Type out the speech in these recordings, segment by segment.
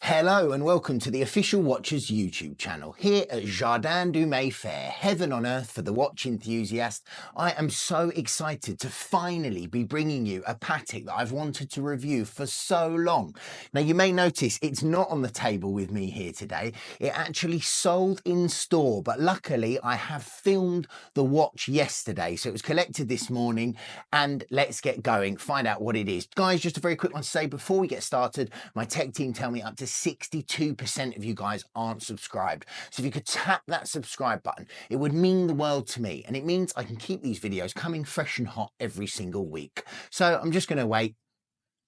Hello and welcome to the Official Watchers YouTube channel here at Jardin du Mayfair, heaven on earth for the watch enthusiast. I am so excited to finally be bringing you a Patek that I've wanted to review for so long. Now you may notice it's not on the table with me here today. It actually sold in store, but luckily I have filmed the watch yesterday, so it was collected this morning, and let's get going, find out what it is. Guys, just a very quick one to say before we get started, my tech team tell me up to 62% of you guys aren't subscribed. So if you could tap that subscribe button, it would mean the world to me. And it means I can keep these videos coming fresh and hot every single week. So I'm just going to wait.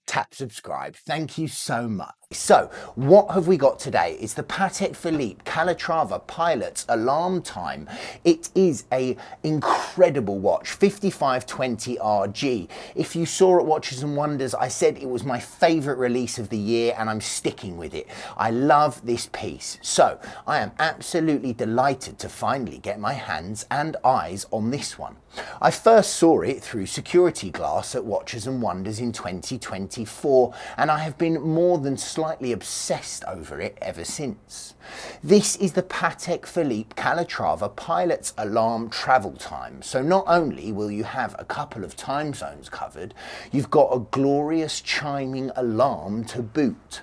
Tap subscribe. Thank you so much. So what have we got today? It's the Patek Philippe Calatrava Pilots Alarm Time. It is a incredible watch, 5520 RG. If you saw at Watches and Wonders, I said it was my favorite release of the year and I'm sticking with it. I love this piece. So I am absolutely delighted to finally get my hands and eyes on this one. I first saw it through security glass at Watches and Wonders in 2024, and I have been more than slightly obsessed over it ever since. This is the Patek Philippe Calatrava Pilots Alarm Travel Time. So not only will you have a couple of time zones covered, you've got a glorious chiming alarm to boot.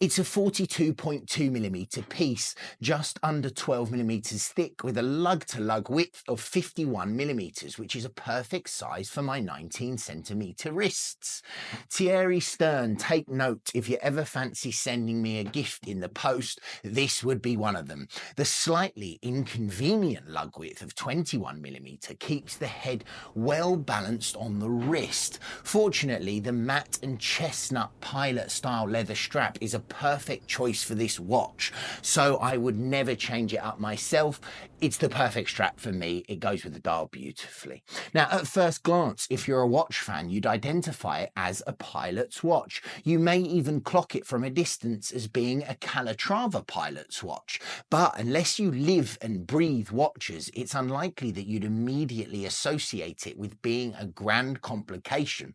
It's a 42.2mm piece, just under 12mm thick, with a lug-to-lug width of 51mm, which is a perfect size for my 19cm wrists. Thierry Stern, take note, if you ever fancy sending me a gift in the post, this would be one of them. The slightly inconvenient lug width of 21mm keeps the head well balanced on the wrist. Fortunately, the matte and chestnut pilot style leather strap is a perfect choice for this watch, so I would never change it up myself. It's the perfect strap for me. It goes with the dial beautifully. Now, at first glance, if you're a watch fan, you'd identify it as a pilot's watch. You may even clock it from a distance as being a Calatrava pilot's watch, but unless you live and breathe watches, it's unlikely that you'd immediately associate it with being a Grand Complication,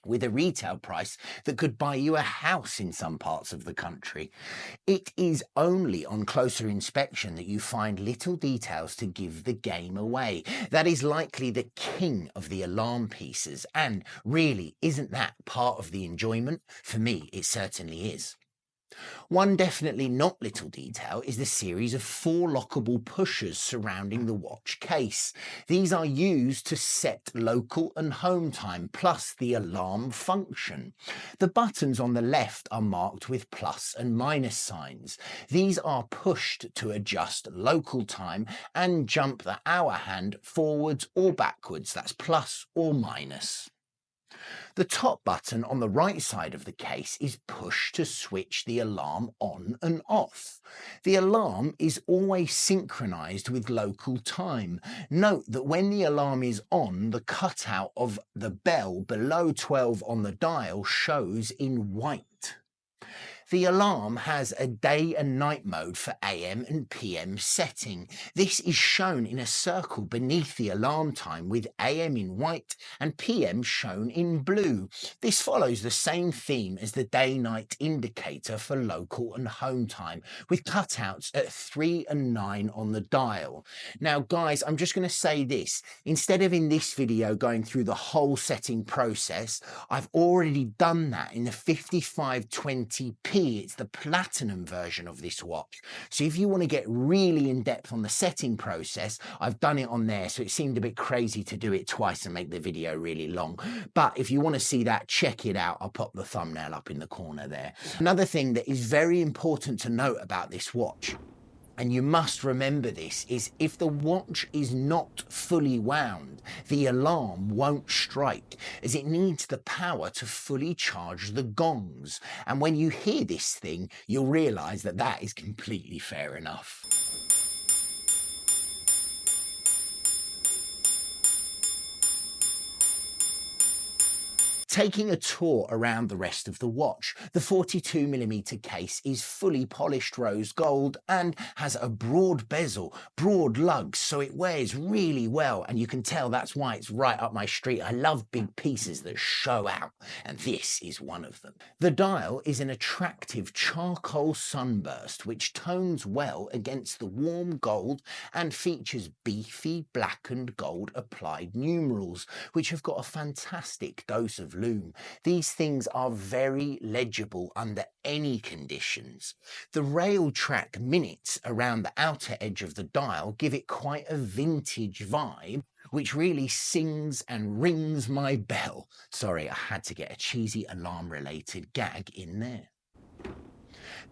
with a retail price that could buy you a house in some parts of the country. It is only on closer inspection that you find little details to give the game away. That is likely the king of the alarm pieces, and really, isn't that part of the enjoyment? For me, it certainly is. One definitely not little detail is the series of 4 lockable pushers surrounding the watch case. These are used to set local and home time, plus the alarm function. The buttons on the left are marked with plus and minus signs. These are pushed to adjust local time and jump the hour hand forwards or backwards. That's plus or minus. The top button on the right side of the case is pushed to switch the alarm on and off. The alarm is always synchronized with local time. Note that when the alarm is on, the cutout of the bell below 12 on the dial shows in white. The alarm has a day and night mode for AM and PM setting. This is shown in a circle beneath the alarm time, with AM in white and PM shown in blue. This follows the same theme as the day-night indicator for local and home time, with cutouts at 3 and 9 on the dial. Now guys, I'm just going to say this. Instead of in this video going through the whole setting process, I've already done that in the 5520p. It's the platinum version of this watch. So if you want to get really in depth on the setting process, I've done it on there. So it seemed a bit crazy to do it twice and make the video really long. But if you want to see that, check it out. I'll pop the thumbnail up in the corner there. Another thing that is very important to note about this watch, and you must remember this, is if the watch is not fully wound, the alarm won't strike, as it needs the power to fully charge the gongs. And when you hear this thing, you'll realise that that is completely fair enough. Taking a tour around the rest of the watch, the 42mm case is fully polished rose gold and has a broad bezel, broad lugs, so it wears really well, and you can tell that's why it's right up my street. I love big pieces that show out, and this is one of them. The dial is an attractive charcoal sunburst which tones well against the warm gold and features beefy blackened gold applied numerals, which have got a fantastic dose of lume. These things are very legible under any conditions. The rail track minutes around the outer edge of the dial give it quite a vintage vibe, which really sings and rings my bell. Sorry, I had to get a cheesy alarm related gag in there.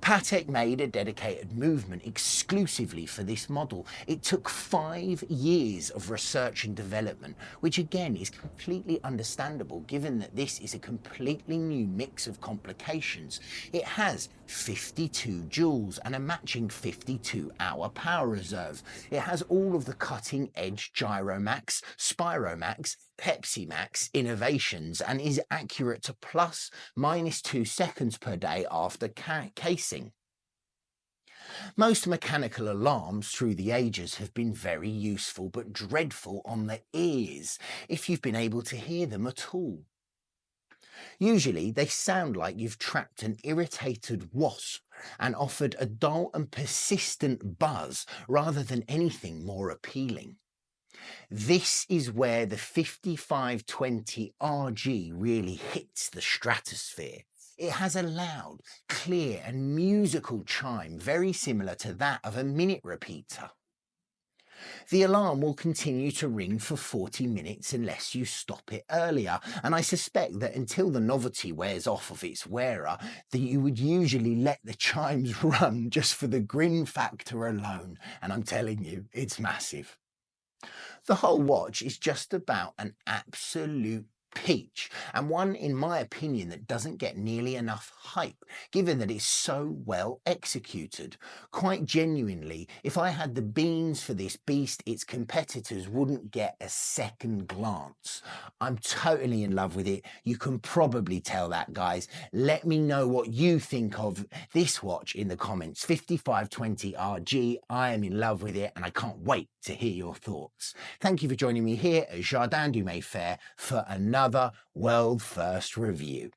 Patek made a dedicated movement exclusively for this model. It took 5 years of research and development, which again is completely understandable given that this is a completely new mix of complications. It has 52 joules and a matching 52-hour power reserve. It has all of the cutting-edge Gyromax, Spiromax, Pepsi-Max innovations and is accurate to plus minus 2 seconds per day after casing. Most mechanical alarms through the ages have been very useful but dreadful on the ears, if you've been able to hear them at all. Usually they sound like you've trapped an irritated wasp and offered a dull and persistent buzz rather than anything more appealing. This is where the 5520 RG really hits the stratosphere. It has a loud, clear and musical chime very similar to that of a minute repeater. The alarm will continue to ring for 40 minutes unless you stop it earlier, and I suspect that until the novelty wears off of its wearer, that you would usually let the chimes run just for the grin factor alone, and I'm telling you, it's massive. The whole watch is just about an absolute peach, and one in my opinion that doesn't get nearly enough hype given that it's so well executed. Quite genuinely, if I had the beans for this beast, its competitors wouldn't get a second glance. I'm totally in love with it. You can probably tell that, guys. Let me know what you think of this watch in the comments. 5520 RG, I am in love with it and I can't wait to hear your thoughts. Thank you for joining me here at Jardin du Mayfair for another world first review.